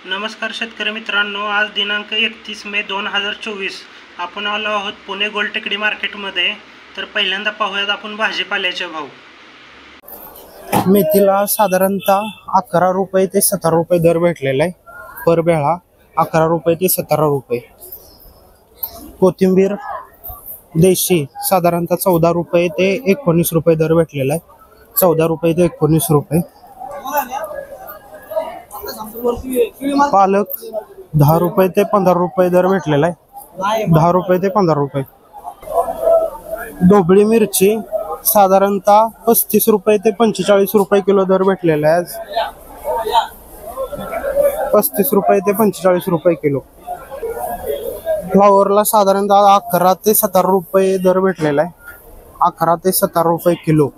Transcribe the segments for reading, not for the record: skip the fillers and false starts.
नमस्कार शेतकरी मित्रांनो, आज दिनांक 31 मे 2024 आपण आलो आहोत पुणे गोलटेकडी मार्केटमध्ये। तर पहिल्यांदा पाहूयात आपण भाजीपाल्याचे भाव। मेथीला साधारणतः 11 रुपये ते 17 रुपये दर भेटलेला आहे। पर बेळा 11 रुपये ते 17 रुपये। कोथिंबीर देशी साधारणतः 14 रुपये ते 19 रुपये दर भेटलेला आहे। 14 रुपये ते 19 रुपये। पालक 10 रुपये ते 15 रुपये दर भेटलेला आहे। 10 रुपये ते 15 रुपये। ढोबळी मिरची साधारणतः 35 रुपये ते 45 रुपये किलो दर भेटलेला आहे। 35 रुपये ते 45 रुपये किलो। फ्लावरला साधारणतः 11 ते 17 रुपये दर भेटलेला आहे। 11 ते 17 रुपये किलो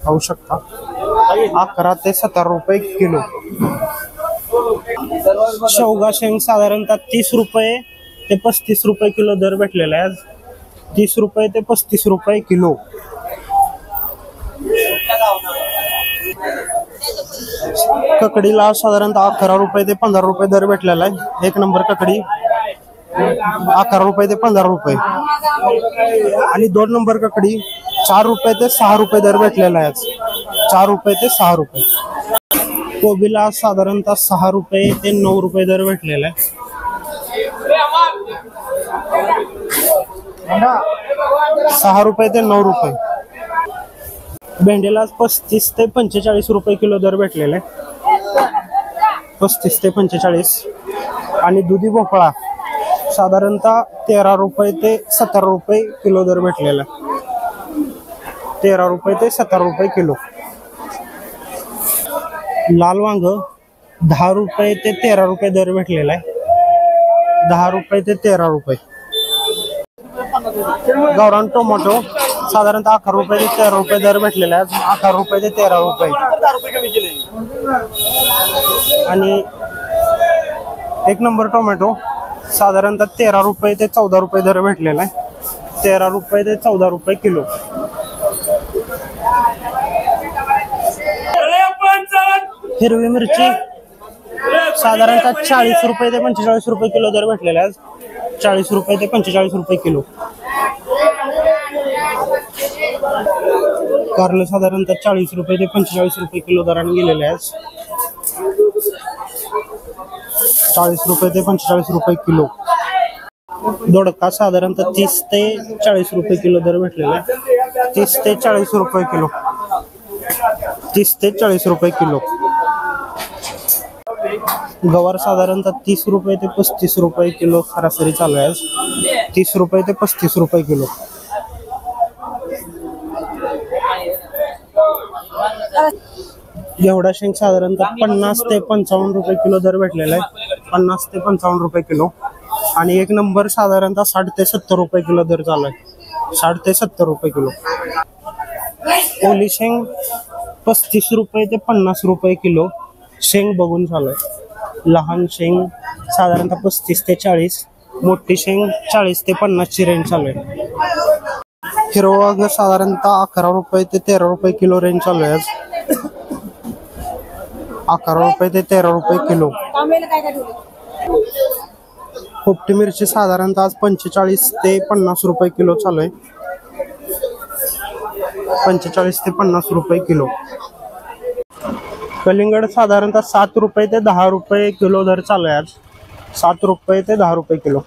पाहू शकता। 11 ते 17 रुपये किलो। शेवगा शेंग साधारणतः 30 रुपये ते 35 रुपये किलो दर भेटलेला आहे। 30 रुपये ते 35 रुपये किलो। ककडीला साधारणतः 11 रुपये ते 15 रुपये दर भेटलेला आहे। एक नंबर ककडी 11 रुपये ते 15 रुपये। आणि 2 नंबर ककडी 4 रुपये ते 6 रुपये दर भेटलेला आहे। 4 रुपये ते 6 रुपये। कोबीला साधारणतः 6 रुपये ते 9 रुपये दर भेटलेला आहे। 6 रुपये ते 9 रुपये। भेंडीला 35 ते 45 रुपये किलो दर भेटलेला आहे। 35 ते 45। आणि दुधी भोपळा साधारणतः 13 रुपये ते 17 रुपये किलो दर भेटलेला आहे। 13 रुपये ते 17 रुपये किलो। लाल वांग 10 रुपये ते 13 रुपये दर भेटलेला आहे। 10 रुपये ते 13 रुपये। गावरान टोमॅटो साधारणतः 11 रुपये ते 13 रुपये दर भेटलेला आहे। 11 रुपये ते 13 रुपये। आणि एक नंबर टोमॅटो साधारणतः 13 रुपये ते 14 रुपये दर भेटलेला आहे। 13 रुपये ते 14 रुपये किलो। हिरवी मिरची साधारणतः 40 रुपये ते 45 रुपये किलो दर भेटलेला आहे। 40 रुपये ते 45 रुपये किलो। कारले साधारणतः 40 रुपये ते 45 रुपये किलो दराने गेलेले आहेत। 40 रुपये ते 45 रुपये किलो। दोडका साधारणतः 30 ते 40 रुपये किलो दर भेटलेला आहे। 30 ते 40 रुपये किलो। 30 ते 40 रुपये किलो। गवार साधारणतः 30 रुपये ते 35 रुपये किलो सरासरी चालू आहे। 30 रुपये ते 35 रुपये किलो। घेवडा शेंग साधारणतः 50 ते 55 रुपये किलो दर भेटलेला आहे। 50 ते 55 रुपये किलो। आणि एक नंबर साधारणतः 60 ते 70 रुपये किलो दर चालू आहे। 60 ते 70 रुपये किलो। ओली शेंग 35 रुपये ते 50 रुपये किलो शेंग बघून चालू आहे। लहान शेंग साधारणतः 35 ते 40। मोठी शेंग 40 ते 50 ची रेंज चालू आहे। हिरवं वांग साधारणतः 11 रुपये ते 13 रुपये किलो रेंज चालू आहे। 11 रुपये ते 13 रुपये किलो। पोपटी मिरची साधारणतः आज 45 ते 50 रुपये किलो चालू आहे। 45 ते 50 रुपये किलो। कलिंगड साधारणतः 7 रुपये ते 10 रुपये किलो दर चालू आहे आज। 7 रुपये ते 10 रुपये किलो।